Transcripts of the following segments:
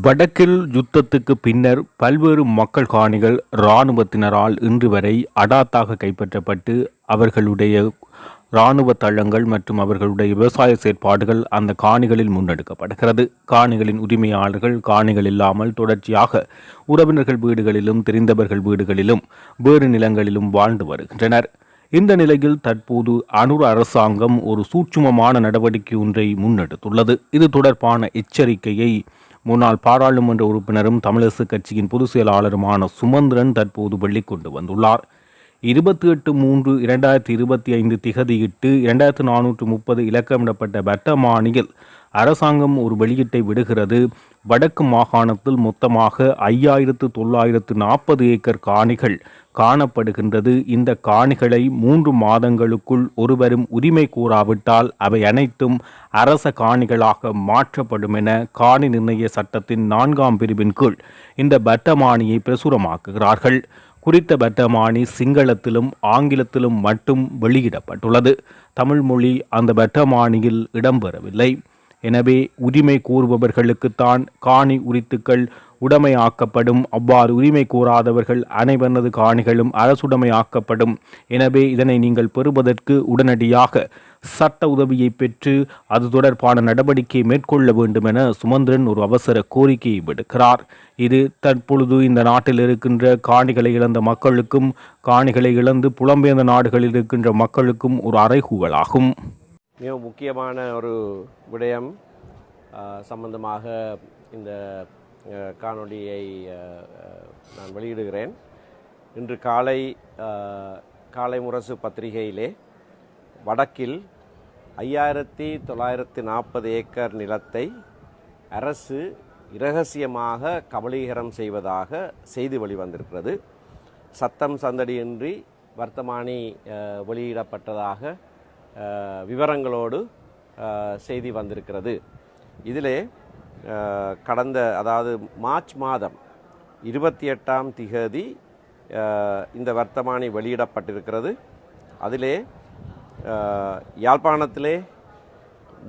வடக்கில் யுத்தத்துக்கு பின்னர் பல்வேறு மக்கள் காணிகள் இராணுவத்தினரால் இன்று வரை அடாத்தாக கைப்பற்றப்பட்டு அவர்களுடைய இராணுவ தளங்கள் மற்றும் அவர்களுடைய விவசாய செயற்பாடுகள் அந்த காணிகளில் முன்னெடுக்கப்படுகிறது. காணிகளின் உரிமையாளர்கள் காணிகள் இல்லாமல் தொடர்ச்சியாக உறவினர்கள் வீடுகளிலும் தெரிந்தவர்கள் வீடுகளிலும் வேறு நிலங்களிலும் வாழ்ந்து வருகின்றனர். இந்த நிலையில் தற்போது அனுர அரசாங்கம் ஒரு சூட்சுமமான நடவடிக்கை ஒன்றை முன்னெடுத்துள்ளது. இது தொடர்பான எச்சரிக்கையை முன்னாள் பாராளுமன்ற உறுப்பினரும் தமிழரசு கட்சியின் பொதுச் செயலாளருமான சுமந்திரன் தற்போது வெளிக்கொண்டு வந்துள்ளார். 28/3/2025 திகதியிட்டு 2430 இலக்கமிடப்பட்ட வர்த்தமானியில் அரசாங்கம் ஒரு வெளியீட்டை விடுகிறது. வடக்கு மாகாணத்தில் மொத்தமாக 5940 ஏக்கர் காணிகள் காணப்படுகின்றது. இந்த காணிகளை 3 மாதங்களுக்குள் ஒருவரும் உரிமை கோராவிட்டால் அவை அனைத்தும் அரச காணிகளாக மாற்றப்படும் என காணி நிர்ணய சட்டத்தின் 4ஆம் பிரிவின் கீழ் இந்த வர்த்தமானியை பிரசுரமாக்குகிறார்கள். குறித்த வர்த்தமானி சிங்களத்திலும் ஆங்கிலத்திலும் மட்டும் வெளியிடப்பட்டுள்ளது. தமிழ் மொழி அந்த வர்த்தமானியில் இடம்பெறவில்லை. எனவே உரிமை கோருபவர்களுக்குத்தான் காணி உரித்துக்கள் உடைமையாக்கப்படும். அவ்வாறு உரிமை கோராதவர்கள் அனைவரது காணிகளும் அரசுடைமையாக்கப்படும். எனவே இதனை நீங்கள் பெறுவதற்கு உடனடியாக சட்ட உதவியை பெற்று அது தொடர்பான நடவடிக்கை மேற்கொள்ள வேண்டும் என சுமந்திரன் ஒரு அவசர கோரிக்கையை விடுக்கிறார். இது தற்பொழுது இந்த நாட்டில் இருக்கின்ற காணிகளை இழந்த மக்களுக்கும் காணிகளை இழந்து புலம்பெயர்ந்த நாடுகளில் இருக்கின்ற மக்களுக்கும் ஒரு அறைகூவலாகும். மிக முக்கியமான ஒரு விடயம் சம்பந்தமாக இந்த காணொளியை நான் வெளியிடுகிறேன். இன்று காலை முரசு பத்திரிகையிலே வடக்கில் 5940 ஏக்கர் நிலத்தை அரசு இரகசியமாக கபளீகரம் செய்வதாக செய்தி வெளிவந்திருக்கிறது. சத்தம் சந்தடியின்றி வர்த்தமானி வெளியிடப்பட்டதாக விவரங்களோடு செய்தி வந்திருக்கிறது. இதிலே அதாவது மார்ச் மாதம் 28ஆம் திகதி இந்த வர்த்தமானி வெளியிடப்பட்டிருக்கிறது. அதிலே யாழ்ப்பாணத்திலே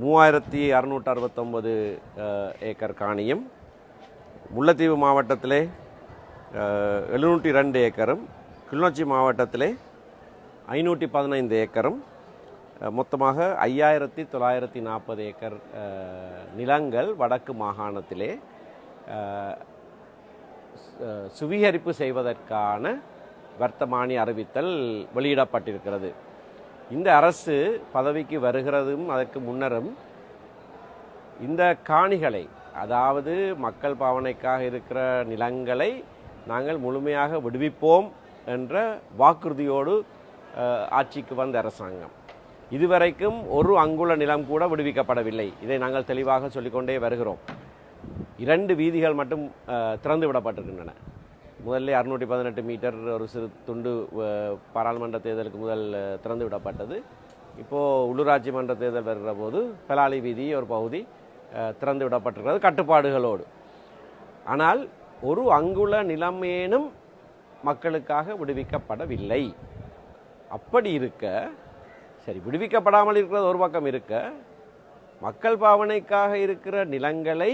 3669 ஏக்கர் காணியும், முல்லைத்தீவு மாவட்டத்திலே 702 ஏக்கரும், கிளிநொச்சி மாவட்டத்திலே 515 ஏக்கரும், மொத்தமாக 5940 ஏக்கர் நிலங்கள் வடக்கு மாகாணத்திலே சுவீகரிப்பு செய்வதற்கான வர்த்தமானி அறிவித்தல் வெளியிடப்பட்டிருக்கிறது. இந்த அரசு பதவிக்கு வருகிறதும் அதற்கு முன்னரும் இந்த காணிகளை, அதாவது மக்கள் பாவனைக்காக இருக்கிற நிலங்களை நாங்கள் முழுமையாக விடுவிப்போம் என்ற வாக்குறுதியோடு ஆட்சிக்கு வந்த அரசாங்கம் இதுவரைக்கும் ஒரு அங்குல நிலம் கூட விடுவிக்கப்படவில்லை. இதை நாங்கள் தெளிவாக சொல்லிக்கொண்டே வருகிறோம். 2 வீதிகள் மட்டும் திறந்து விடப்பட்டிருக்கின்றன. முதல்ல 618 மீட்டர் ஒரு சிறு துண்டு பாராளுமன்ற தேர்தலுக்கு முதல் திறந்து விடப்பட்டது. இப்போது உள்ளூராட்சி மன்ற தேர்தல் வருகிற போது பெலாலி வீதி ஒரு பகுதி திறந்து விடப்பட்டிருக்கிறது கட்டுப்பாடுகளோடு. ஆனால் ஒரு அங்குல நிலமேனும் மக்களுக்காக விடுவிக்கப்படவில்லை. அப்படி இருக்க, சரி, விடுவிக்கப்படாமல் இருக்கிறது ஒரு பக்கம் இருக்க, மக்கள் பாவனைக்காக இருக்கிற நிலங்களை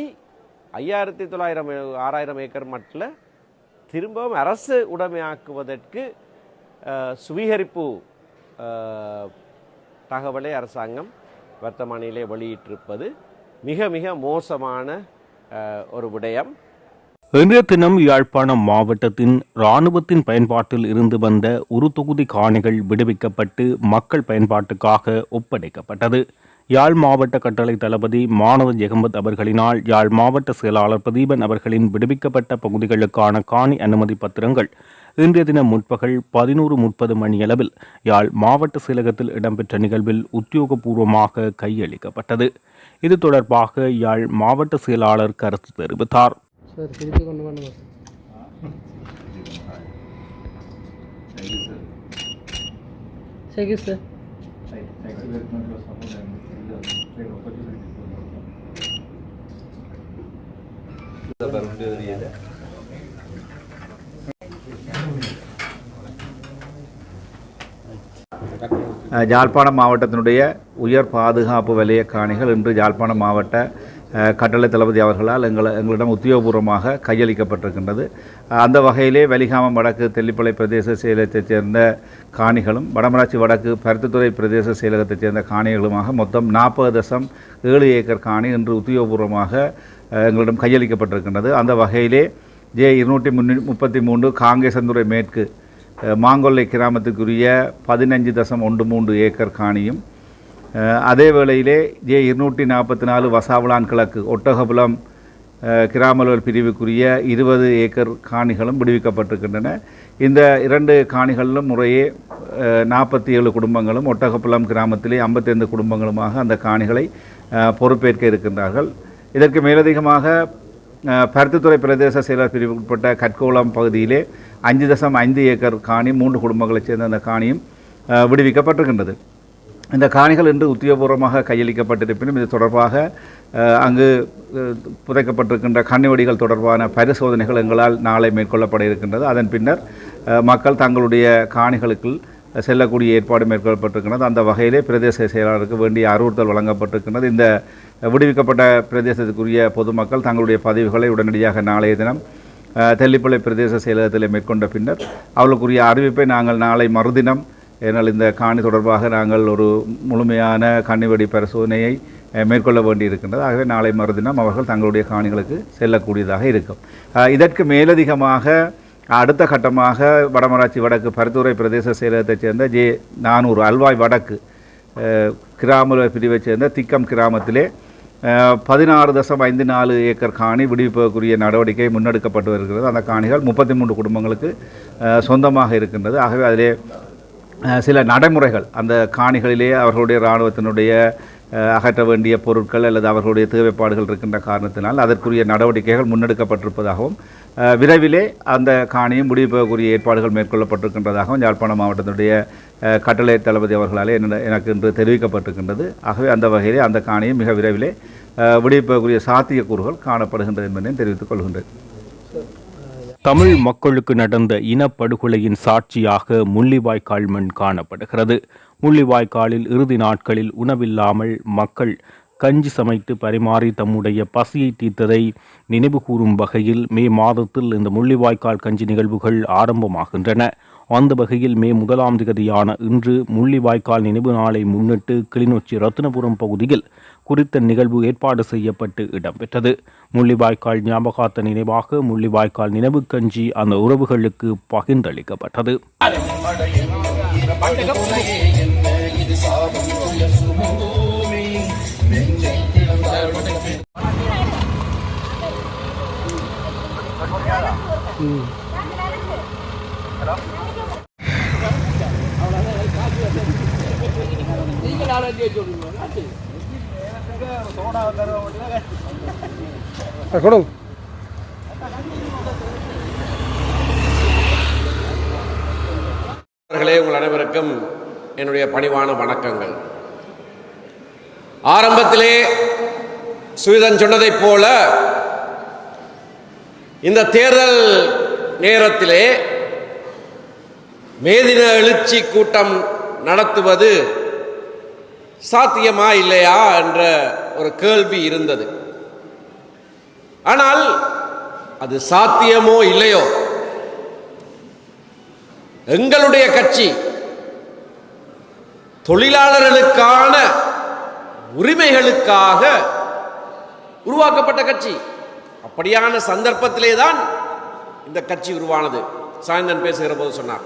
6000 ஏக்கர் மட்டில் திரும்பவும் அரசு உடைமையாக்குவதற்கு சுவீகரிப்பு தகவலை அரசாங்கம் வர்த்தமானியிலே வெளியிட்டிருப்பது மிக மிக மோசமான ஒரு விடயம். இன்றைய தினம் யாழ்ப்பாணம் மாவட்டத்தின் இராணுவத்தின் பயன்பாட்டில் இருந்து வந்த ஒரு தொகுதி காணிகள் விடுவிக்கப்பட்டு மக்கள் பயன்பாட்டுக்காக ஒப்படைக்கப்பட்டது. யாழ் மாவட்ட கட்டளை தளபதி மாணவ ஜெகம்பத் அவர்களினால் யாழ் மாவட்ட செயலாளர் பிரதீபன் அவர்களின் விடுவிக்கப்பட்ட பகுதிகளுக்கான காணி அனுமதி பத்திரங்கள் இன்றைய தினம் முற்பகல் 11:30 மணியளவில் யாழ் மாவட்ட செயலகத்தில் இடம்பெற்ற நிகழ்வில் உத்தியோகபூர்வமாக கையளிக்கப்பட்டது. இது தொடர்பாக யாழ் மாவட்ட செயலாளர் கருத்து தெரிவித்தார். யாழ்ப்பாணம் மாவட்டத்தினுடைய உயர் பாதுகாப்பு வலய காணிகள் இன்று யாழ்ப்பாணம் மாவட்ட கட்டளை தளபதி அவர்களால் எங்களிடம் உத்தியோகபூர்வமாக கையளிக்கப்பட்டிருக்கின்றது. அந்த வகையிலே வெலிகாமம் வடக்கு தெல்லிப்பளை பிரதேச செயலகத்தைச் சேர்ந்த காணிகளும் வடமராட்சி வடக்கு பருத்தித்துறை பிரதேச செயலகத்தைச் சேர்ந்த காணிகளுமாக மொத்தம் 40.7 ஏக்கர் காணி இன்று உத்தியோகபூர்வமாக எங்களிடம் கையளிக்கப்பட்டிருக்கின்றது. அந்த வகையிலே J233 காங்கேசந்துறை மேற்கு மாங்கொல்லை கிராமத்துக்குரிய 15.13 ஏக்கர் காணியும், அதே வேளையிலே J244 வசாவளான் கிழக்கு ஒட்டகபுலம் கிராமலூர் பிரிவுக்குரிய 20 ஏக்கர் காணிகளும் விடுவிக்கப்பட்டிருக்கின்றன. இந்த 2 காணிகளிலும் முறையே 47 குடும்பங்களும் ஒட்டகபுலம் கிராமத்திலே 55 குடும்பங்களுமாக அந்த காணிகளை பொறுப்பேற்க இருக்கின்றார்கள். இதற்கு மேலதிகமாக பருத்தித்துறை பிரதேச செயலர் பிரிவுக்கு உட்பட்ட கட்கோளம் பகுதியிலே 5.5 ஏக்கர் காணி 3 குடும்பங்களைச் சேர்ந்த அந்த காணியும் விடுவிக்கப்பட்டிருக்கின்றது. இந்த காணிகள் இன்று உத்தியோகபூர்வமாக கையளிக்கப்பட்டிருப்பினும் இது தொடர்பாக அங்கு புதைக்கப்பட்டிருக்கின்ற கண்ணிவெடிகள் தொடர்பான பரிசோதனைகள் எங்களால் நாளை மேற்கொள்ளப்பட இருக்கின்றது. அதன் பின்னர் மக்கள் தங்களுடைய காணிகளுக்குள் செல்லக்கூடிய ஏற்பாடு மேற்கொள்ளப்பட்டிருக்கின்றது. அந்த வகையிலே பிரதேச செயலாளருக்கு வேண்டிய அறிவுறுத்தல் வழங்கப்பட்டிருக்கின்றது. இந்த விடுவிக்கப்பட்ட பிரதேசத்துக்குரிய பொதுமக்கள் தங்களுடைய பதிவுகளை உடனடியாக நாளைய தினம் தெல்லிப்பளை பிரதேச செயலகத்தில் மேற்கொண்ட பின்னர் அவர்களுக்குரிய அறிவிப்பை நாங்கள் நாளை மறுதினம், ஏனால் இந்த காணி தொடர்பாக நாங்கள் ஒரு முழுமையான கண்ணிவெடி பரிசோதனையை மேற்கொள்ள வேண்டியிருக்கின்றது. ஆகவே நாளை மறுதினம் அவர்கள் தங்களுடைய காணிகளுக்கு செல்லக்கூடியதாக இருக்கும். இதற்கு மேலதிகமாக அடுத்த கட்டமாக வடமராட்சி வடக்கு பருத்தித்துறை பிரதேச செயலகத்தைச் சேர்ந்த J400 அல்வாய் வடக்கு கிராம பிரிவைச் சேர்ந்த திக்கம் கிராமத்திலே 16.54 ஏக்கர் காணி விடுவிப்பதற்குரிய நடவடிக்கை முன்னெடுக்கப்பட்டு வருகிறது. அந்த காணிகள் 33 குடும்பங்களுக்கு சொந்தமாக இருக்கின்றது. ஆகவே அதிலே சில நடைமுறைகள், அந்த காணிகளிலே அவர்களுடைய இராணுவத்தினுடைய அகற்ற வேண்டிய பொருட்கள் அல்லது அவர்களுடைய தேவைப்பாடுகள் இருக்கின்ற காரணத்தினால் அதற்குரிய நடவடிக்கைகள் முன்னெடுக்கப்பட்டிருப்பதாகவும் விரைவிலே அந்த காணியும் முடிவுபெறக்கூடிய ஏற்பாடுகள் மேற்கொள்ளப்பட்டிருக்கின்றதாகவும் யாழ்ப்பாணம் மாவட்டத்தினுடைய கட்டளை தளபதி அவர்களாலே எனக்கு இன்று தெரிவிக்கப்பட்டிருக்கின்றது. ஆகவே அந்த வகையிலே அந்த காணியும் மிக விரைவிலே விடுவிப்பதற்குரிய சாத்தியக்கூறுகள் காணப்படுகின்றது என்பதையும் தெரிவித்துக் கொள்கின்றேன். தமிழ் மக்களுக்கு நடந்த இனப்படுகொலையின் சாட்சியாக முள்ளிவாய்க்கால் மண் காணப்படுகிறது. முள்ளிவாய்க்காலில் இறுதி நாட்களில் உணவில்லாமல் மக்கள் கஞ்சி சமைத்து பரிமாறி தம்முடைய பசியை தீர்த்ததை நினைவுகூரும் வகையில் மே மாதத்தில் இந்த முள்ளிவாய்க்கால் கஞ்சி நிகழ்வுகள் ஆரம்பமாகின்றன. அந்த வகையில் மே 1ஆம் தேதியான இன்று முள்ளிவாய்க்கால் நினைவு நாளை முன்னிட்டு கிளிநொச்சி ரத்தினபுரம் பகுதியில் குறித்த நிகழ்வு ஏற்பாடு செய்யப்பட்டு இடம்பெற்றது. முள்ளிவாய்க்கால் ஞாபகார்த்த நினைவாக முள்ளிவாய்க்கால் நினைவு கஞ்சி அந்த உறவுகளுக்கு பகிர்ந்தளிக்கப்பட்டது. உங்கள் அனைவருக்கும் என்னுடைய பணிவான வணக்கங்கள். ஆரம்பத்திலே சுவிதன் சொன்னதைப் போல இந்த தேர்தல் நேரத்திலே மேதின எழுச்சி கூட்டம் நடத்துவது சாத்தியமா இல்லையா என்ற ஒரு கேள்வி இருந்தது. ஆனால் அது சாத்தியமோ இல்லையோ, எங்களுடைய கட்சி தொழிலாளர்களுக்கான உரிமைகளுக்காக உருவாக்கப்பட்ட கட்சி. அப்படியான சந்தர்ப்பத்திலே தான் இந்த கட்சி உருவானது. சாயந்தன் பேசுகிற போது சொன்னார்,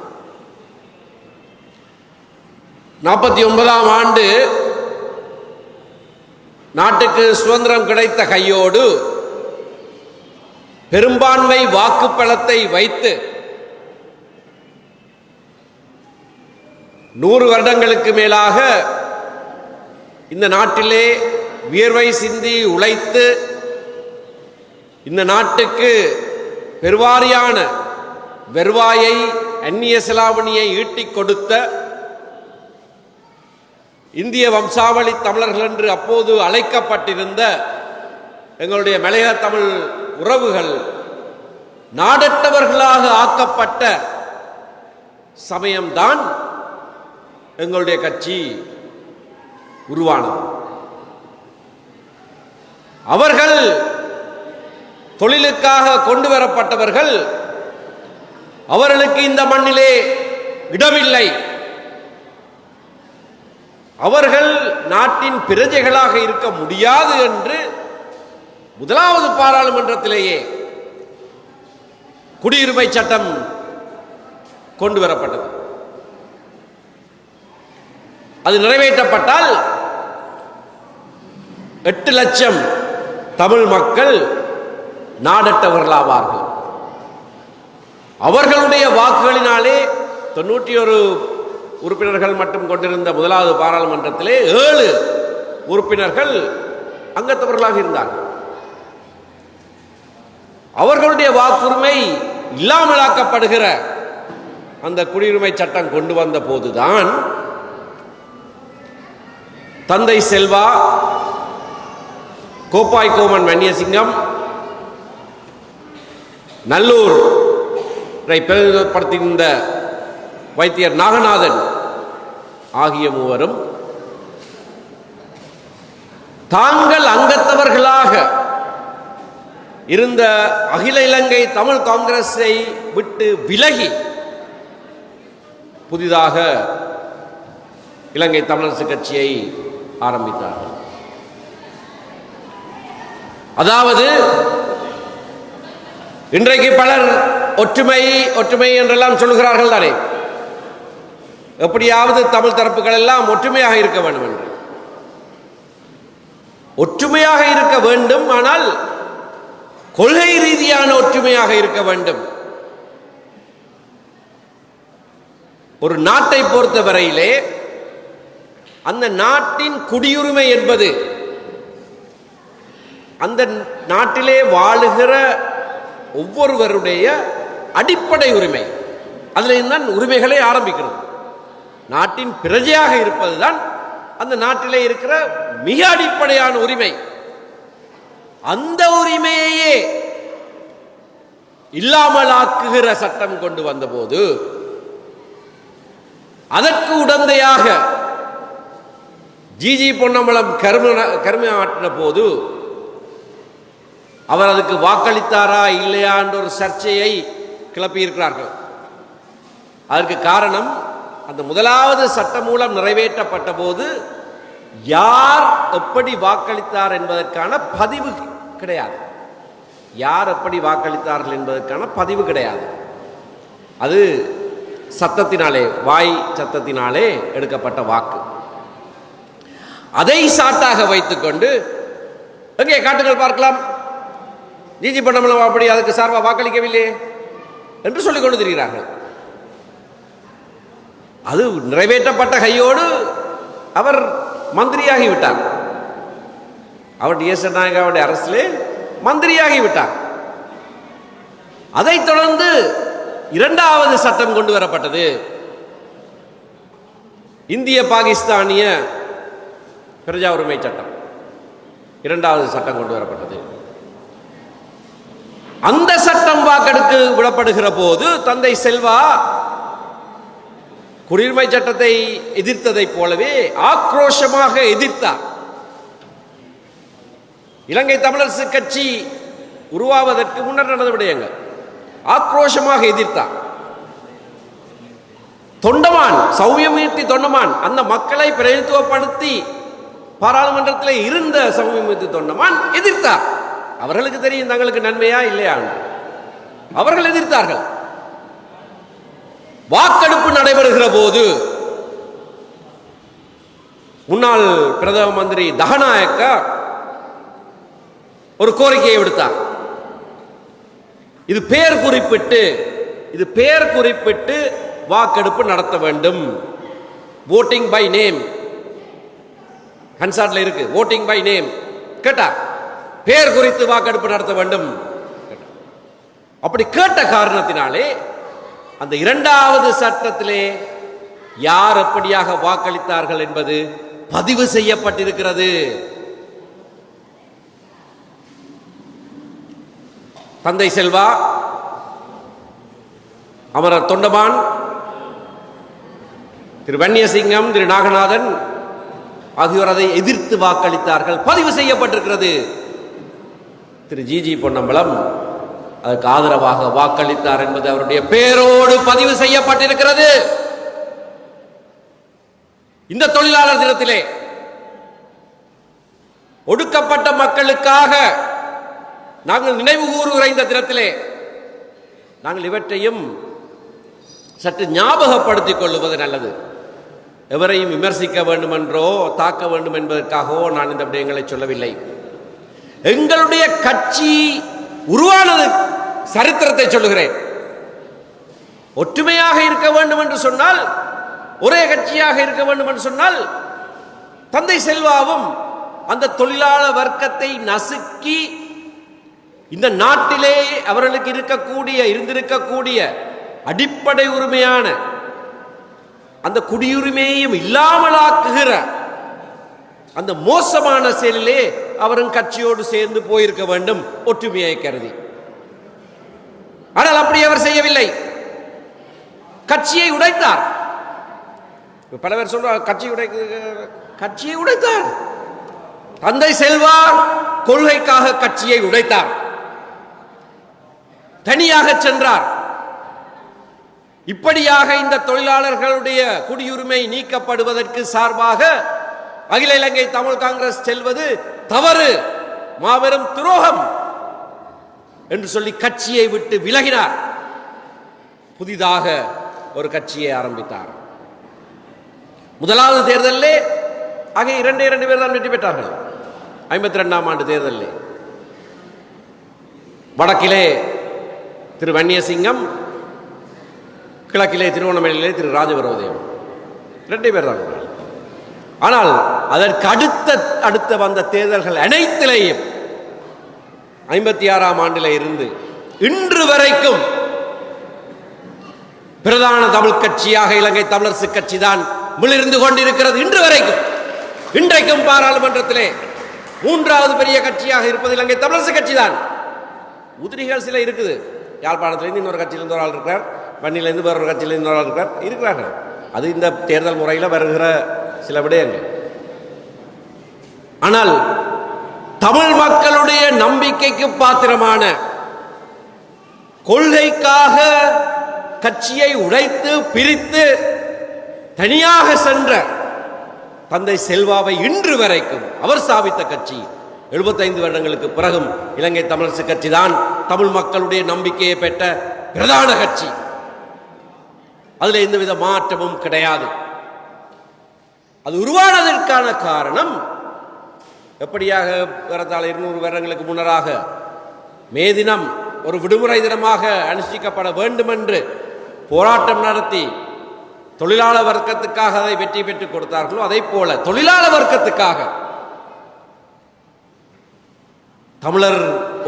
49ஆம் ஆண்டு நாட்டுக்கு சுதந்திரம் கிடைத்த கையோடு பெரும்பான்மை வாக்குப்பலத்தை வைத்து 100 வருடங்களுக்கு மேலாக இந்த நாட்டிலே வியர்வை சிந்தி உழைத்து இந்த நாட்டுக்கு பெருவாரியான வருவாயை, அந்நிய செலாவணியை ஈட்டிக் கொடுத்த இந்திய வம்சாவளி தமிழர்கள் என்று அப்போது அழைக்கப்பட்டிருந்த எங்களுடைய மலையக தமிழ் உறவுகள் நாடற்றவர்களாக ஆக்கப்பட்ட சமயம்தான் எங்களுடைய கட்சி உருவானது. அவர்கள் தொழிலுக்காக கொண்டு வரப்பட்டவர்கள், அவர்களுக்கு இந்த மண்ணிலே இடமில்லை. அவர்கள் நாட்டின் பிரஜைகளாக இருக்க முடியாது என்று முதலாவது பாராளுமன்றத்திலேயே குடியுரிமை சட்டம் கொண்டு வரப்பட்டது. அது நிறைவேற்றப்பட்டால் 8 லட்சம் தமிழ் மக்கள் நாடற்றவர்களாவார்கள். அவர்களுடைய வாக்குகளினாலே 91 உறுப்பினர்கள் மட்டும் கொண்டிருந்த முதலாவது பாராளுமன்றத்திலே 7 உறுப்பினர்கள் அங்கத்தவர்களாக இருந்தார்கள். அவர்களுடைய வாக்குரிமை இல்லாமலாக்கப்படுகிற அந்த குடியுரிமை சட்டம் கொண்டு வந்த போதுதான் தந்தை செல்வா, கோப்பாய் கோமன் வன்னியசிங்கம், நல்லூரை பிரதிநிதிப்படுத்தியிருந்த வைத்தியர் நாகநாதன் ஆகிய மூவரும் தாங்கள் அங்கத்தவர்களாக இருந்த அகில இலங்கை தமிழ் காங்கிரஸை விட்டு விலகி புதிதாக இலங்கை தமிழரசு கட்சியை ஆரம்பித்தார்கள். அதாவது இன்றைக்கு பலர் ஒற்றுமை ஒற்றுமை என்றெல்லாம் சொல்லுகிறார்கள் தானே, எப்படியாவது தமிழ் தரப்புகள் எல்லாம் ஒற்றுமையாக இருக்க வேண்டும் என்று. ஒற்றுமையாக இருக்க வேண்டும், ஆனால் கொள்கை ரீதியான ஒற்றுமையாக இருக்க வேண்டும். ஒரு நாட்டை பொறுத்தவரையிலே அந்த நாட்டின் குடியுரிமை என்பது அந்த நாட்டிலே வாழுகிற ஒவ்வொருவருடைய அடிப்படை உரிமை. அதில் தான் உரிமைகளை ஆரம்பிக்கிறது. நாட்டின் பிரஜையாக இருப்பதுதான் அந்த நாட்டிலே இருக்கிற மிக அடிப்படையான உரிமை. அந்த உரிமையையே இல்லாமலாக்குகிற சட்டம் கொண்டு வந்தபோது அதற்கு உடந்தையாக ஜிஜி பொன்னம்பலம் கருமை ஆற்றின போது அவர் அதுக்கு வாக்களித்தாரா இல்லையா என்ற ஒரு சர்ச்சையை கிளப்பியிருக்கிறார்கள். அதற்கு காரணம், அந்த முதலாவது சட்டம் மூலம் நிறைவேற்றப்பட்ட போது யார் எப்படி வாக்களித்தார் என்பதற்கான பதிவு கிடையாது. யார் எப்படி வாக்களித்தார்கள் என்பதற்கான பதிவு கிடையாது. அது சத்தத்தினாலே, வாய் சத்தத்தினாலே எடுக்கப்பட்ட வாக்கு. அதை சாட்டாக வைத்துக்கொண்டு எங்கே காட்டுங்கள் பார்க்கலாம், ஜிஜி பொன்னம்பலம் அப்படி அதுக்கு சார்பாக வாக்களிக்கவில்லை என்று சொல்லிக் கொண்டு திரிகிறார்கள். அது நிறைவேற்றப்பட்ட கையோடு அவர் மந்திரியாகிவிட்டார். அவர் டிஎஸ் நாயகாவுடைய அரசிலே மந்திரியாகிவிட்டார். அதைத் தொடர்ந்து 2வது சட்டம் கொண்டு வரப்பட்டது. இந்திய பாகிஸ்தானிய பிரஜா உரிமை சட்டம் 2வது சட்டம் கொண்டு வரப்பட்டது. அந்த சட்டம் வாக்கெடுக்கு விடப்படுகிற போது தந்தை செல்வா குடியுரிமை சட்டத்தை எதிர்த்ததைப் போலவே ஆக்ரோஷமாக எதிர்த்தார். இலங்கை தமிழரசு கட்சி உருவாவதற்கு முன்னர் நடந்த விடயங்கள் ஆக்ரோஷமாக எதிர்த்தார். தொண்டமான், சௌமியமூர்த்தி தொண்டமான், அந்த மக்களை பிரதிநிதித்துவப்படுத்தி பாராளுமன்றத்தில் இருந்த சௌமியமூர்த்தி தொண்டமான் எதிர்த்தார். அவர்களுக்கு தெரியும் தங்களுக்கு நன்மையா இல்லையா, அவர்கள் எதிர்த்தார்கள். வாக்கெடுப்பு நடைபெறுகிற போது முன்னாள் பிரதம மந்திரி தகநாயக்க ஒரு கோரிக்கையை விடுத்தார். இது பெயர் குறிப்பிட்டு வாக்கெடுப்பு நடத்த வேண்டும். voting by name, ஹன்சாட்ல இருக்கு, voting by name கேட்டார். பெயர் குறித்து வாக்கெடுப்பு நடத்த வேண்டும். அப்படி கேட்ட காரணத்தினாலே அந்த 2வது சட்டத்திலே யார் எப்படியாக வாக்களித்தார்கள் என்பது பதிவு செய்யப்பட்டிருக்கிறது. தந்தை செல்வா, அமரர் தொண்டமான், திரு வன்னியசிங்கம், திரு நாகநாதன் ஆகியோர் அதை எதிர்த்து வாக்களித்தார்கள். பதிவு செய்யப்பட்டிருக்கிறது. திரு ஜிஜி பொன்னம்பலம் அதற்கு ஆதரவாக வாக்களித்தார் என்பது அவருடைய பேரோடு பதிவு செய்யப்பட்டிருக்கிறது. இந்த தொழிலாளர் தினத்திலே ஒடுக்கப்பட்ட மக்களுக்காக நாங்கள் நினைவு கூறுகிற இந்த தினத்திலே நாங்கள் இவற்றையும் சற்று ஞாபகப்படுத்திக் கொள்வது நல்லது. எவரையும் விமர்சிக்க வேண்டும் என்றோ தாக்க வேண்டும் என்பதற்காகவோ நான் இந்த விடயங்களை சொல்லவில்லை. எங்களுடைய கட்சி உருவானது சரித்திரத்தை சொல்லுகிறேன். ஒற்றுமையாக இருக்க வேண்டும் என்று சொன்னால், ஒரே கட்சியாக இருக்க வேண்டும் என்று சொன்னால், தந்தை செல்வாவும் அந்த தொழிலாளர் வர்க்கத்தை நசுக்கி இந்த நாட்டிலே அவர்களுக்கு இருந்திருக்கக்கூடிய அடிப்படை உரிமையான அந்த குடியுரிமையையும் இல்லாமலாக்குகிற அந்த மோசமான செயலிலே அவரும் கட்சியோடு சேர்ந்து போயிருக்க வேண்டும், ஒற்றுமையை கருதி. ஆனால் அப்படி அவர் செய்யவில்லை. கட்சியை உடைத்தார். பல பேர் சொல்றார் கட்சியை உடைத்தார். தந்தை செல்வா கொள்கைக்காக கட்சியை உடைத்தார், தனியாக சென்றார். இப்படியாக இந்த தொழிலாளர்களுடைய குடியுரிமை நீக்கப்படுவதற்கு சார்பாக அகில இலங்கை தமிழ் காங்கிரஸ் செல்வது தவறு, மாபெரும் துரோகம் என்று சொல்லி கட்சியை விட்டு விலகினார். புதிதாக ஒரு கட்சியை ஆரம்பித்தார். முதலாவது தேர்தலிலே ஆக 2 பேர் தான் வெற்றி பெற்றார்கள். 52ஆம் ஆண்டு தேர்தலிலே வடக்கிலே திரு வன்னியசிங்கம், கிழக்கிலே திருவண்ணாமலையிலே திரு ராஜவரோதயம் 2 பேர் தான். ஆனால் அதற்கு அடுத்த வந்த தேர்தல்கள் அனைத்திலேயும் 56ஆம் ஆண்டிலே இருந்து இன்று வரைக்கும் பிரதான தமிழ் கட்சியாக இலங்கை தமிழரசு கட்சி தான் மிளிர்ந்து கொண்டிருக்கிறது. இன்று வரைக்கும், இன்றைக்கும் பாராளுமன்றத்திலே 3வது பெரிய கட்சியாக இருப்பது இலங்கை தமிழரசு கட்சி தான். உதிரிகள் சில இருக்குது. யாழ்ப்பாணத்திலிருந்து இன்னொரு கட்சியிலிருந்து ஒரு ஆள் இருக்கிறார், வன்னியிலிருந்து வேறொரு கட்சியிலிருந்து ஒரு ஆள் இருக்கிறார்கள். அது இந்த தேர்தல் முறையில் வருகிற சில விடயங்கள். ஆனால் தமிழ் மக்களுடைய நம்பிக்கைக்கு பாத்திரமான, கொள்கைக்காக கட்சியை உடைத்து பிரித்து தனியாக சென்ற தந்தை செல்வாவை இன்று வரைக்கும் அவர் ஸ்தாபித்த கட்சி 75 வருடங்களுக்கு பிறகும் இலங்கை தமிழரசு கட்சி தான் தமிழ் மக்களுடைய நம்பிக்கையை பெற்ற பிரதான கட்சி. அதில் எந்தவித மாற்றமும் கிடையாது. அது உருவானதற்கான காரணம், எப்படியாக ஏறத்தாழ 200 வருடங்களுக்கு முன்னராக மே தினம் ஒரு விடுமுறை தினமாக அனுஷ்டிக்கப்பட வேண்டும் என்று போராட்டம் நடத்தி தொழிலாளர் வர்க்கத்துக்காக அதை வெற்றி பெற்றுக் கொடுத்தார்களோ, அதை போல தொழிலாளர் வர்க்கத்துக்காக தமிழர்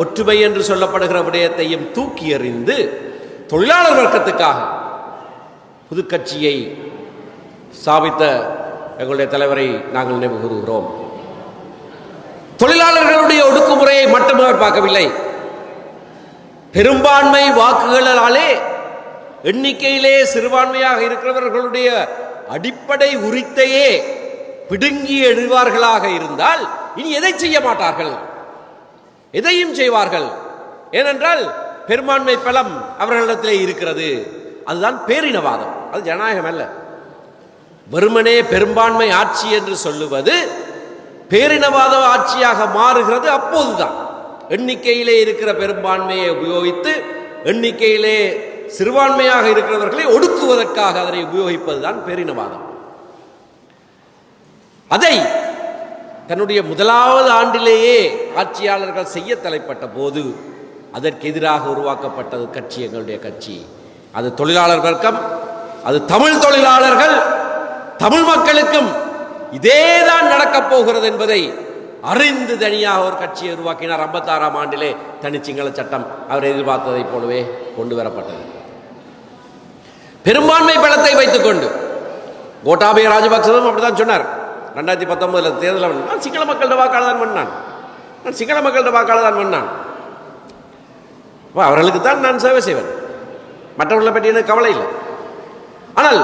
ஒற்றுமை என்று சொல்லப்படுகிற விடயத்தையும் தூக்கி எறிந்து தொழிலாளர் வர்க்கத்துக்காக புதுக்கட்சியை ஸ்தாபித்த எங்களுடைய தலைவரை நாங்கள் நினைவு கூறுகிறோம். தொழிலாளர்களுடைய ஒடுக்குமுறையை மட்டும் அவர் பார்க்கவில்லை. பெரும்பான்மை வாக்குகளாலே எண்ணிக்கையிலே சிறுபான்மையாக இருக்கிறவர்களுடைய அடிப்படை உரித்தையே பிடுங்கி எழுவார்களாக இருந்தால் இனி எதை செய்ய மாட்டார்கள், எதையும் செய்வார்கள். ஏனென்றால் பெரும்பான்மை பலம் அவர்களிடத்திலே இருக்கிறது. அதுதான் பேரினவாதம், அது ஜனநாயகம் அல்ல. வெறுமனே பெரும்பான்மை ஆட்சி என்று சொல்லுவது பேரினவாத ஆட்சியாக மாறுகிறது அப்போதுதான். எண்ணிக்கையிலே இருக்கிற பெரும்பான்மையை உபயோகித்து எண்ணிக்கையிலே சிறுபான்மையாக இருக்கிறவர்களை ஒடுக்குவதற்காக அதனை உபயோகிப்பதுதான் பேரினவாதம். அதை தன்னுடைய முதலாவது ஆண்டிலேயே ஆட்சியாளர்கள் செய்ய தலைப்பட்ட போது அதற்கு எதிராக உருவாக்கப்பட்டது கட்சி, எங்களுடைய கட்சி. அது தொழிலாளர் வர்க்கம், அது தமிழ் தொழிலாளர்கள், தமிழ் மக்களுக்கும் இதேதான் நடக்கப் போகிறது என்பதை அறிந்து தனியாக ஒரு கட்சியை உருவாக்கினார். 56ஆம் ஆண்டிலே தனிச்சிங்கள சட்டம் அவர் எதிர்பார்த்ததை போலவே கொண்டு வரப்பட்டது. பெரும்பான்மை பலத்தை வைத்துக் கொண்டு கோட்டாபய ராஜபக்சவும் அப்படித்தான் சொன்னார். 2019 தேர்தலில் நான் சிங்கள மக்களின் வாக்காளர் தான் பண்ணான், நான் சிங்கள மக்களின் வாக்காளர் தான் பண்ணான். அவர்களுக்கு தான் நான் சேவை செய்வேன், மற்றவர்களை பற்றி எனக்கு கவலை இல்லை. ஆனால்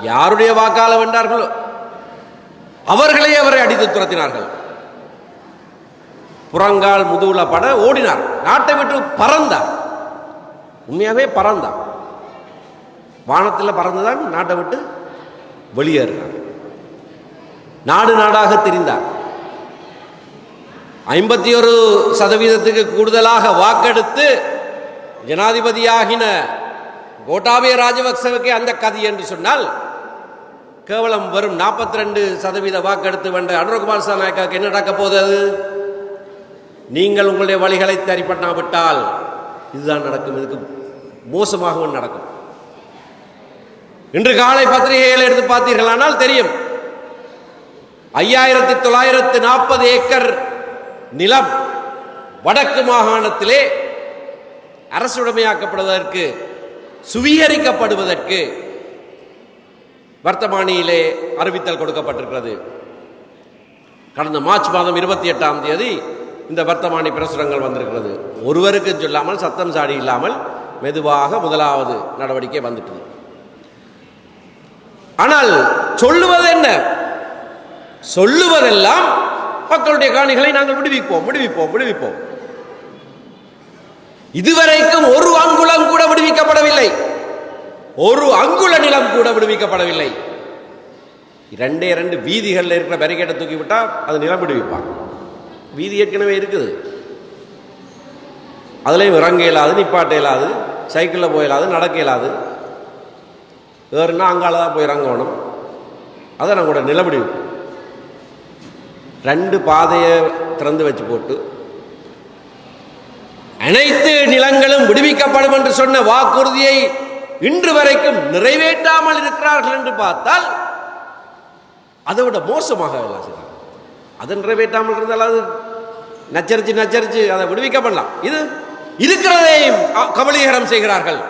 யாருடைய வாக்காளர் வென்றார்களோ அவர்களே அவரை அடித்து துரத்தினார்கள். புறங்கால் முதுகுல பட ஓடினார், நாட்டை விட்டு பறந்தார். உண்மையாகவே பறந்தார், வானத்தில் பறந்துதான் நாட்டை விட்டு வெளியேறினார். நாடு நாடாக திரிந்தார். 51% கூடுதலாக வாக்கெடுத்து ஜனாதிபதியாகின கோட்டாபய ராஜபக்சவுக்கு அந்த கதி என்று சொன்னால், கேவலம் வரும் 42% வாக்கெடுத்து வென்ற அனுரகுமார் சாநாயக்காவுக்கு என்ன நடக்க போகுது? நீங்கள் உங்களுடைய வழிகளை சரிபண்ணாவிட்டால் இதுதான் நடக்கும். இதுக்கு மோசமாகவும் நடக்கும். இன்று காலை பத்திரிகைகளை எடுத்து பார்த்தீர்களானால் தெரியும், 5940 ஏக்கர் நிலம் வடக்கு மாகாணத்திலே அரசுடைமையாக்கப்படுவதற்கு, சுவீகரிக்கப்படுவதற்கு வர்த்தமானியிலே அறிவித்தல் கொடுக்கப்பட்டிருக்கிறது. கடந்த மார்ச் மாதம் 28ஆம் தேதி இந்த வர்த்தமானி பிரசுரங்கள் வந்திருக்கிறது. ஒருவருக்கு சொல்லாமல், சத்தம் சாடி இல்லாமல் மெதுவாக முதலாவது நடவடிக்கை வந்துட்டது. ஆனால் சொல்லுவது என்ன? சொல்லுவதெல்லாம் மக்களுடைய காணிகளை நாங்கள் விடுவிப்போம் விடுவிப்போம் விடுவிப்போம். இதுவரைக்கும் ஒரு அங்குலம் கூட விடுவிக்கப்படவில்லை. ஒரு அங்குல நிலம் கூட விடுவிக்கப்படவில்லை. 2 வீதிகளில் இருக்கிற பேரிகேட்டை தூக்கி விட்டால் அது நிலம் விடுவிப்பான். வீதி ஏற்கனவே இருக்குது, அதுலேயும் இறங்க இயலாது, நிப்பாட்ட இயலாது, சைக்கிளில் போயிடாது, நடக்க இயலாது. வேறுனா அங்கால தான் போய் இறங்கணும். அதை நான் கூட நிலம் விடுவிப்போம். 2 பாதையை திறந்து வச்சு போட்டு அனைத்து நிலங்களும் விடுவிக்கப்படும் என்று சொன்ன வாக்குறுதியை இன்று வரைக்கும் நிறைவேற்றாமல் இருக்கிறார்கள் என்று பார்த்தால் அதை விட மோசமாக எல்லாம் செய்றாங்க. அதை நிறைவேற்றாமல் இருந்தால் அது நச்சரிச்சு அதை விடுவிக்கப்படலாம். இது இருக்கிறதையும் கபலீகரம் செய்கிறார்கள்.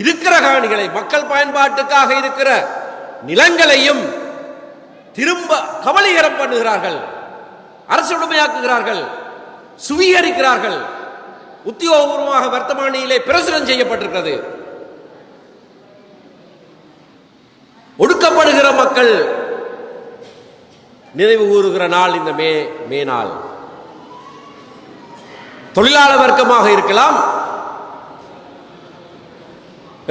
இருக்கிற காணிகளை, மக்கள் பயன்பாட்டுக்காக இருக்கிற நிலங்களையும் திரும்ப கபலீகரம் பண்ணுகிறார்கள், அரசு உடைமையாக்குகிறார்கள், சுவீகரிக்கிறார்கள். உத்தியோகபூர்வமாக வர்த்தமானியிலே பிரசுரம் செய்யப்பட்டிருக்கிறது. ஒடுக்கப்படுகிற மக்கள் நினைவு கூறுகிற நாள் இந்த மே நாள். தொழிலாளர் வர்க்கமாக இருக்கலாம்,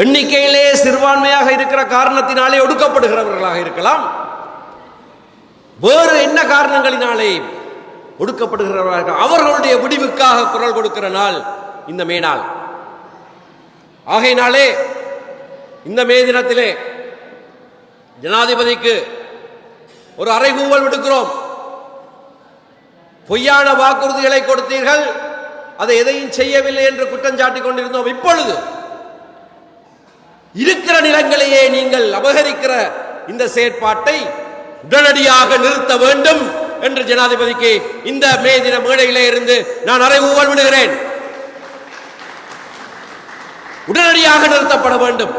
எண்ணிக்கையிலே சிறுபான்மையாக இருக்கிற காரணத்தினாலே ஒடுக்கப்படுகிறவர்களாக இருக்கலாம், வேறு என்ன காரணங்களினாலே ஒடுக்கப்படுகிறவர்கள், அவர்களுடைய விடிவுக்காக குரல் கொடுக்கிற நாள் இந்த மே நாள். ஆகையினாலே இந்த மே தினத்திலே ஜனாதிபதிக்கு ஒரு அறைகூவல் விடுக்கிறோம். பொய்யான வாக்குறுதிகளை கொடுத்தீர்கள், அதை எதையும் செய்யவில்லை என்று குற்றம் சாட்டிக் கொண்டிருந்தோம். இப்பொழுது இருக்கிற நிலங்களையே நீங்கள் அபகரிக்கிற இந்த செயற்பாட்டை உடனடியாக நிறுத்த வேண்டும் என்று ஜனாதிபதிக்கு இந்த மே தின மேடையிலே இருந்து நான் அறைகூவல் விடுகிறேன். உடனடியாக நிறுத்தப்பட வேண்டும்.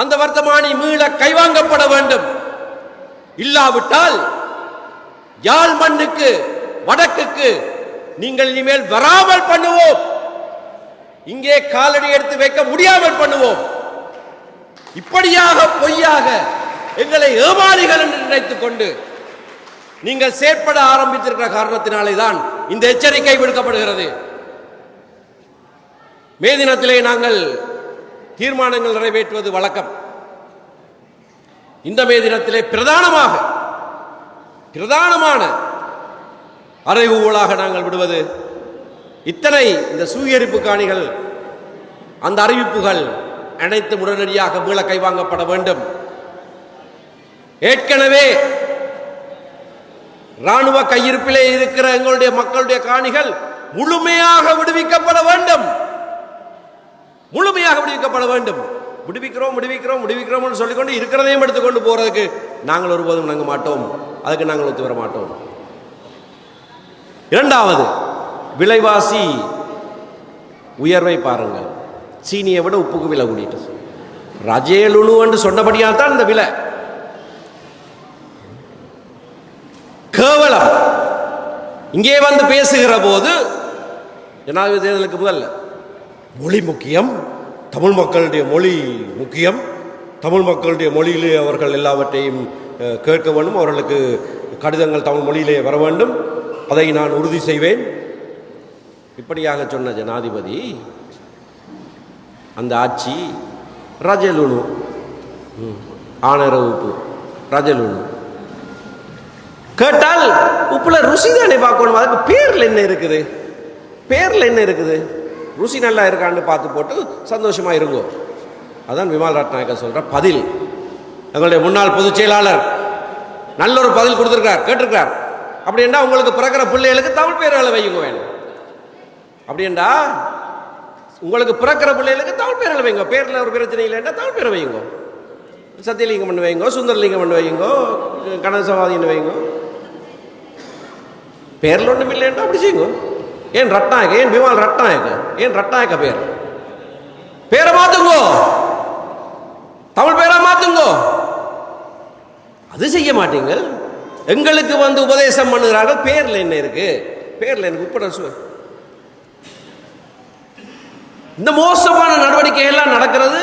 அந்த வர்த்தமானி மீள கைவாங்கப்பட வேண்டும். இல்லாவிட்டால் யாழ் மண்ணுக்கு, வடக்குக்கு நீங்கள் இனிமேல் வராமல் பண்ணுவோம். இங்கே காலடி எடுத்து வைக்க முடியாமல் பண்ணுவோம். இப்படியாக பொய்யாக எங்களை ஏமாளிகள் என்று நினைத்துக் கொண்டு நீங்கள் செயற்பட ஆரம்பித்திருக்கிற காரணத்தினாலே தான் இந்த எச்சரிக்கை விடுக்கப்படுகிறது. மே தினத்திலே நாங்கள் தீர்மானங்கள் நிறைவேற்றுவது வழக்கம். இந்த மே தினத்திலே பிரதானமான அறைகூவலாக நாங்கள் விடுவது இத்தனை இந்த சுவீகரிப்பு காணிகள், அந்த அறிவிப்புகள் அனைத்தும் உடனடியாக மீள கைவாங்கப்பட வேண்டும். ஏற்கனவே ராணுவ கையிருப்பிலே இருக்கிற எங்களுடைய மக்களுடைய காணிகள் முழுமையாக விடுவிக்கப்பட வேண்டும். முழுமையாக விடுவிக்கப்பட வேண்டும். விடுவிக்கிறோம் சொல்லிக்கொண்டு இருக்கிறதையும் எடுத்துக்கொண்டு போறதுக்கு நாங்கள் ஒருபோதும் நாங்க மாட்டோம். அதுக்கு நாங்கள் ஒத்து வர மாட்டோம். இரண்டாவது, விலைவாசி உயர்வை பாருங்கள். சீனியை விட உப்புக்கு விலை கூடிட்டு, ரஜேலுனு என்று சொன்னபடியாக தான் இந்த விலை. கேவலம். இங்கே வந்து பேசுகிற போது ஜனாதிபதி தேர்தலுக்கு முதல்ல மொழி முக்கியம், தமிழ் மக்களுடைய மொழி முக்கியம், தமிழ் மக்களுடைய மொழியிலே அவர்கள் எல்லாவற்றையும் கேட்க வேண்டும், அவர்களுக்கு கடிதங்கள் தமிழ் மொழியிலே வர வேண்டும், அதை நான் உறுதி செய்வேன். இப்படியாக சொன்ன ஜனாதிபதி அந்த ஆட்சி ரஜலுணு ஆனர உப்பு ரஜலுணு கேட்டால் உப்புல ருசி தானே பார்க்கணும். அதுக்கு பேர்ல என்ன இருக்குது? பேர்ல என்ன இருக்குது? ருசி நல்லா இருக்கான்னு பார்த்து போட்டு சந்தோஷமா இருங்கோ. அதான் விமல் ரட்நாயக்க சொல்ற பதில். எங்களுடைய முன்னாள் பொதுச் செயலாளர் நல்ல ஒரு பதில் கொடுத்திருக்கார், கேட்டிருக்கார். அப்படின்னா உங்களுக்கு பிறக்கிற பிள்ளைகளுக்கு தமிழ் பேர்களை வையுங்க வேணும். அப்படின்னா உங்களுக்கு பிறக்கிற பிள்ளைகளுக்கு தமிழ் பேர்களை வைங்க. பேர்ல ஒரு பிரச்சனை இல்லைன்னா தமிழ் பேரை வையுங்க. சத்தியலிங்கம் பண்ணு வைங்க, சுந்தரலிங்கம் பண்ணு வைங்க, கணசவாதின்னு வைங்க. பேர்ல ஒன்றும் இல்லைன்னா அப்படி செய்யுங்க. ஏன் ரட்நாயக்க? ஏன் விமல் ரட்நாயக்க? ஏன் ரட்நாயக்க பேரை மாத்துங்கோ, தமிழ் பேரா மாத்துங்கோ. அது செய்ய மாட்டீங்க. எங்களுக்கு வந்து உபதேசம் பண்ணுகிறார்கள். பேர்ல என்ன இருக்கு? பேர்ல எனக்கு உட்பட இந்த மோசமான நடவடிக்கை எல்லாம் நடக்கிறது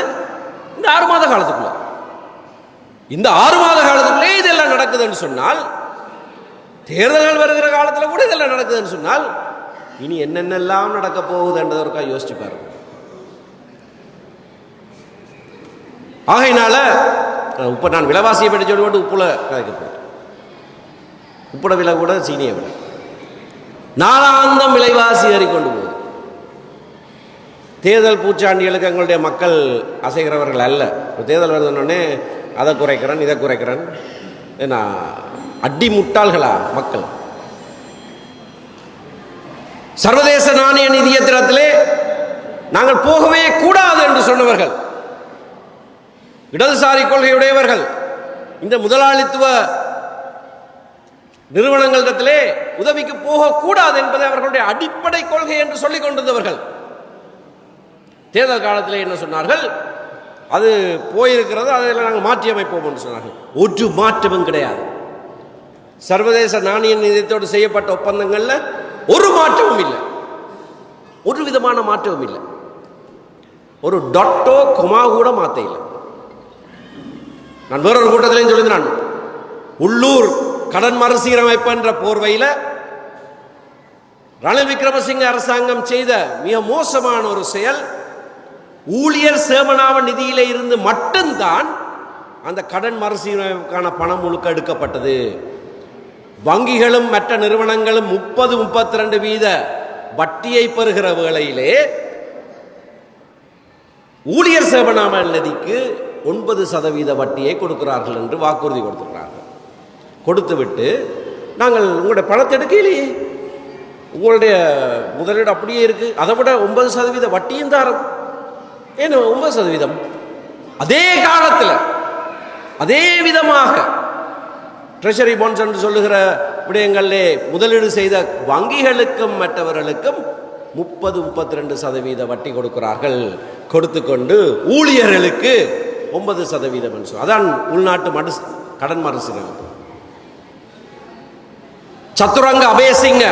இந்த 6 மாத காலத்துக்குள்ள. இந்த 6 மாத காலத்துக்குள்ளே இதெல்லாம் நடக்குதுன்னு சொன்னால், தேர்தல்கள் வருகிற காலத்தில் கூட இதெல்லாம் நடக்குதுன்னு சொன்னால், இனி என்னென்னலாம் நடக்க போகுதுன்றதற்காக யோசிச்சு பாருங்க. ஆகையினால இப்ப நான் விலைவாசியை பற்றி சொல்லி உப்புல கதைக்க போறேன். உப்புட விலை கூட சீனியை விட நாளாந்தம் விலைவாசி ஏறிக்கொண்டு போகுது. தேர்தல் பூச்சாண்டிகளுக்கு எங்களுடைய மக்கள் அசைகிறவர்கள் அல்ல. தேர்தல் வருதுன்னொடனே அதை குறைக்கிறேன் இதை குறைக்கிறேன். ஏன்னா அடி முட்டாள்களா மக்கள்? சர்வதேச நாணய நிதியத்திலே நாங்கள் போகவே கூடாது என்று சொன்னவர்கள், இடதுசாரி கொள்கையுடையவர்கள், இந்த முதலாளித்துவ நிறுவனங்களிடத்திலே உதவிக்கு போகக்கூடாது என்பதை அவர்களுடைய அடிப்படை கொள்கை என்று சொல்லிக் கொண்டிருந்தவர்கள் தேர்தல் காலத்தில் என்ன சொன்னார்கள்? அது போயிருக்கிறது, அதில் நாங்கள் மாற்றி அமைப்போம் என்று சொன்னார்கள். ஒரு மாற்றமும் கிடையாது. சர்வதேச நாணய நிதியத்தோடு செய்யப்பட்ட ஒப்பந்தங்கள்ல ஒரு மாற்றமும் இல்லை, ஒரு விதமான மாற்றமும் இல்லை. ஒரு டாட்டோ குமா கூட மாற்ற இல்லை. நான் வேறொரு கூட்டத்திலையும் சொல்லியிருந்தேன், உள்ளூர் கடன் மறுசீரமைப்பு என்ற போர்வையில் ரணில் விக்ரமசிங்க அரசாங்கம் செய்த மிக மோசமான ஒரு செயல், ஊழியர் சேமனாவ நிதியிலே இருந்து மட்டும்தான் அந்த கடன் மறுசீரமைப்புக்கான பணம் முழுக்க எடுக்கப்பட்டது. வங்கிகளும் மற்ற நிறுவனங்களும் 30-32% வட்டியை பெறுகிற வேளையிலே ஊழியர் சேமனாவ நிதிக்கு 9% வட்டியை கொடுக்கிறார்கள் என்று வாக்குறுதி கொடுத்திருக்கிறார்கள். கொடுத்துவிட்டு நாங்கள் உங்களுடைய பணத்தை எடுக்கலையே, உங்களுடைய முதலீடு அப்படியே இருக்கு, அதை விட 9% வட்டியும் தாரம். ஏன் 9%? அதே காலத்தில் அதே விதமாக ட்ரெஷரி பாண்ட்ஸ் என்று சொல்லுகிற விடயங்களிலே முதலீடு செய்த வங்கிகளுக்கும் மற்றவர்களுக்கும் 30-32% வட்டி கொடுக்கிறார்கள். கொடுத்து கொண்டு ஊழியர்களுக்கு 9%. அதான் உள்நாட்டு கடன் மறுசீரமைப்பு. சத்துரங்க அபயசிங்க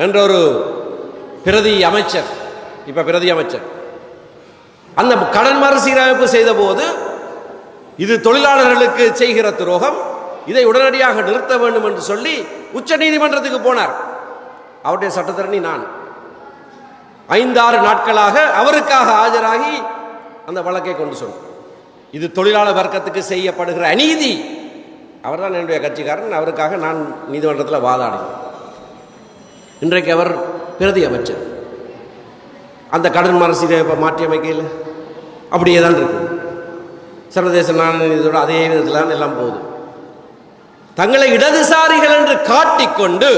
என்ற ஒரு பிரதி அமைச்சர், இப்ப பிரதி அமைச்சர், அந்த கடன் மறுசீரமைப்பு செய்த போது இது தொழிலாளர்களுக்கு செய்கிற துரோகம், இதை உடனடியாக நிறுத்த வேண்டும் என்று சொல்லி உச்ச நீதிமன்றத்துக்கு போனார். அவருடைய சட்டத்தரணி நான் 5-6 நாட்களாக அவருக்காக ஆஜராகி அந்த வழக்கை கொண்டு சொன்னார். இது தொழிலாளர் வர்க்கத்துக்கு செய்யப்படுகிற அநீதி. அவர் தான் என்னுடைய கட்சிக்காரன், அவருக்காக நான் நீதிமன்றத்தில் வாதாடினேன். இன்றைக்கு அவர் பிரதி அமைச்சர். அந்த கடன் மறுசீரமைப்பை மாற்றி அமைக்கையில் அப்படியே தான் இருக்கு. சர்வதேச நாணயத்தோடு அதே விதத்தில் எல்லாம் போகுது. தங்களை இடதுசாரிகள் என்று காட்டிக்கொண்டு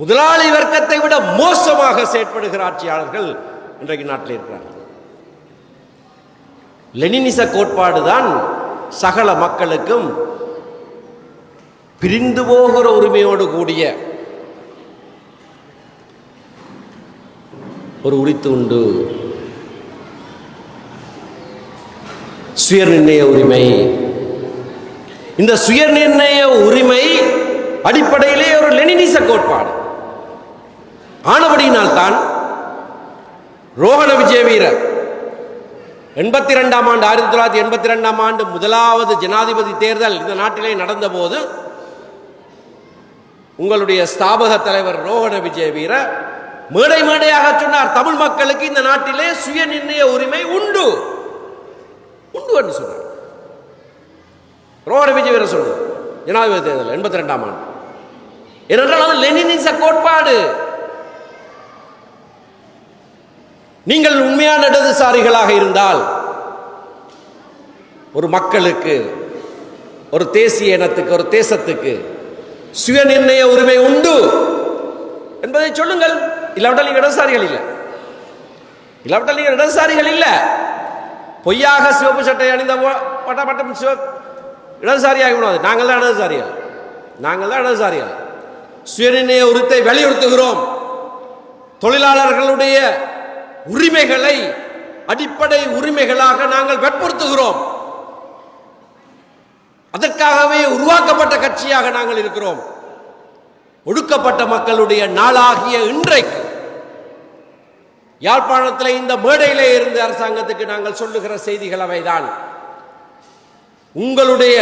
முதலாளி வர்க்கத்தை விட மோசமாக செயற்படுகிற ஆட்சியாளர்கள் இன்றைக்கு நாட்டில் இருக்கிறார்கள். லெனினிச கோட்பாடு தான் சகல மக்களுக்கும் பிரிந்து போகிற உரிமையோடு கூடிய ஒரு உரித்து உண்டு சுயநிர்ணய உரிமை. இந்த சுயநிர்ணய உரிமை அடிப்படையிலே ஒரு லெனினிச கோட்பாடு ஆனபடியினால்தான் ரோஹண விஜயவீரர் 1982 முதலாவது ஜனாதிபதி தேர்தல் இந்த நாட்டிலே நடந்த போது உங்களுடைய ஸ்தாபக தலைவர் ரோஹண விஜயவீர மேடை மேடையாக சொன்னார், தமிழ் மக்களுக்கு இந்த நாட்டிலே சுய நிர்ணய உரிமை உண்டு உண்டு என்று சொன்னார். ரோஹண விஜயவீர சொன்னார் ஜனாதிபதி தேர்தல் 82ஆம் ஆண்டு. ஏனென்றால் அது லெனினிச கோட்பாடு. நீங்கள் உண்மையான இடதுசாரிகளாக இருந்தால் ஒரு மக்களுக்கு, ஒரு தேசிய இனத்துக்கு, ஒரு தேசத்துக்கு சுய நிர்ணய உரிமை உண்டு என்பதை சொல்லுங்கள். இல்லாவிட்டால் நீங்கள் இடதுசாரிகள் இல்லை. இல்லாவிட்டால் நீங்கள் இடதுசாரிகள் இல்லை. பொய்யாக சிவப்பு சட்டை அணிந்த பட்டம் இடதுசாரியாக கூடாது. நாங்கள் தான் இடதுசாரிகள். நாங்கள் தான் இடதுசாரிகள். சுயநிர்ணய உரிமை வலியுறுத்துகிறோம். தொழிலாளர்களுடைய உரிமைகளை அடிப்படை உரிமைகளாக நாங்கள் வற்புறுத்துகிறோம். அதற்காகவே உருவாக்கப்பட்ட கட்சியாக நாங்கள் இருக்கிறோம். ஒடுக்கப்பட்ட மக்களுடைய நாளாகிய இன்றைக்கு யாழ்ப்பாணத்தில் இந்த மேடையிலே இருந்து அரசாங்கத்துக்கு நாங்கள் சொல்லுகிற செய்திகள் அவைதான். உங்களுடைய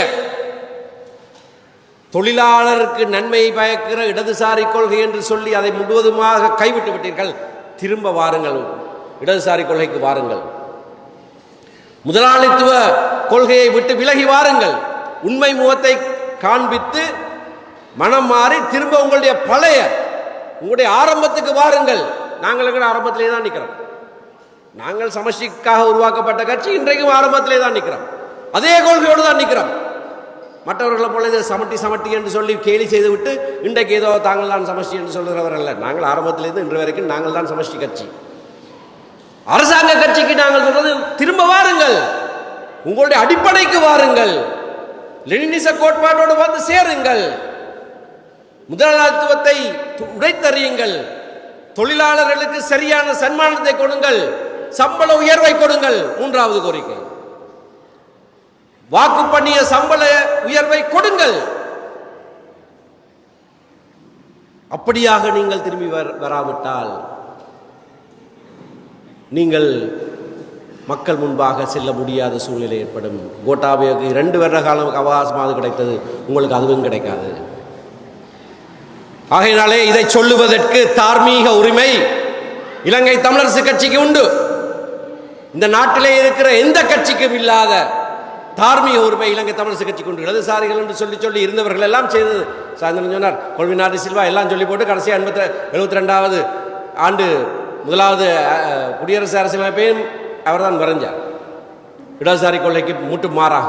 தொழிலாளருக்கு நன்மை பயக்கிற இடதுசாரி கொள்கை என்று சொல்லி அதை முழுவதுமாக கைவிட்டு விட்டீர்கள். திரும்ப வாருங்கள், இடதுசாரி கொள்கைக்கு வாருங்கள். முதலாளித்துவ கொள்கையை விட்டு விலகி வாருங்கள். உண்மை முகத்தை காண்பித்து மனம் மாறி திரும்ப உங்களுடைய பழைய உங்களுடைய ஆரம்பத்துக்கு வாருங்கள். நாங்கள் ஆரம்பத்திலே தான் நிற்கிறோம். நாங்கள் சமஷ்டிக்காக உருவாக்கப்பட்ட கட்சி இன்றைக்கும் ஆரம்பத்திலே தான் நிற்கிறோம். அதே கொள்கையோடு தான் நிற்கிறோம். மற்றவர்களை போல சமட்டி சமட்டி என்று சொல்லி கேலி செய்து விட்டு இன்றைக்கு ஏதோ தாங்கள் தான் சமஷ்டி என்று சொல்கிறவர் அல்ல. நாங்கள் ஆரம்பத்திலிருந்து இன்று வரைக்கும் நாங்கள் தான் சமஷ்டி கட்சி. அரசாங்க கட்சிக்கு நாங்கள் சொல்றது திரும்ப வாருங்கள், உங்களுடைய அடிப்படைக்கு வாருங்கள், லெனினிச கோட்பாட்டோடு வந்து சேருங்கள், முதலாளித்துவத்தை உடைத்தறியுங்கள், தொழிலாளர்களுக்கு சரியான சன்மானத்தை கொடுங்கள், சம்பள உயர்வை கொடுங்கள். மூன்றாவது கோரிக்கை, வாக்கு பண்ணிய சம்பள உயர்வை கொடுங்கள். அப்படியாக நீங்கள் திரும்பி வராவிட்டால் நீங்கள் மக்கள் முன்பாக செல்ல முடியாத சூழ்நிலை ஏற்படும். கோட்டாபயக்கு 2 வருட காலம் அவகாசமாக கிடைத்தது, உங்களுக்கு அதுவும் கிடைக்காது. ஆகையினாலே இதை சொல்லுவதற்கு தார்மீக உரிமை இலங்கை தமிழரசு கட்சிக்கு உண்டு. இந்த நாட்டிலே இருக்கிற எந்த கட்சிக்கும் இல்லாத தார்மீக உரிமை இலங்கை தமிழரசு கட்சிக்கு உண்டு. இடதுசாரிகள் என்று சொல்லி சொல்லி இருந்தவர்கள் எல்லாம் செய்தது. சாயந்தரம் சொன்னார் கொள்வினாடி சில்வா எல்லாம் சொல்லி போட்டு கடைசியாக 72வது ஆண்டு முதலாவது குடியரசு அரசியலமைப்பையும் அவர் தான் வரைஞ்சார். இடதுசாரி கொள்கைக்கு மூட்டு மாறாக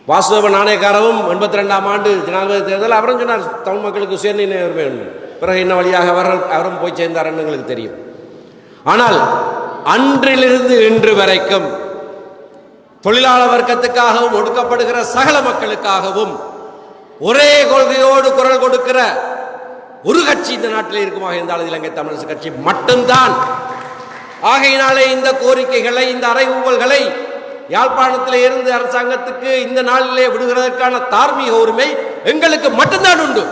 வாசுதேவ நாணயக்காரவும் 82ஆம் ஆண்டு ஜனாதிபதி தேர்தல் அவரும் சொன்னார் தமிழ் மக்களுக்கு சுயநிர்ணய உரிமை உண்டு. பிறகு என்ன வழியாக அவரும் போய் சேர்ந்தார் எங்களுக்கு தெரியும். ஆனால் அன்றிலிருந்து இன்று வரைக்கும் தொழிலாளர் வர்க்கத்துக்காகவும் ஒடுக்கப்படுகிற சகல மக்களுக்காகவும் ஒரே கொள்கையோடு குரல் கொடுக்கிற ஒரு கட்சி இந்த நாட்டில் இருக்குமாக இருந்தால் இலங்கை தமிழரசு கட்சி மட்டும்தான். ஆகையினாலே இந்த கோரிக்கைகளை, இந்த அறைகூவல்களை யாழ்ப்பாணத்தில் இருந்து அரசாங்கத்துக்கு இந்த நாளிலே விடுகிறதற்கான தார்மீக உரிமை எங்களுக்கு மட்டும்தான் உண்டு.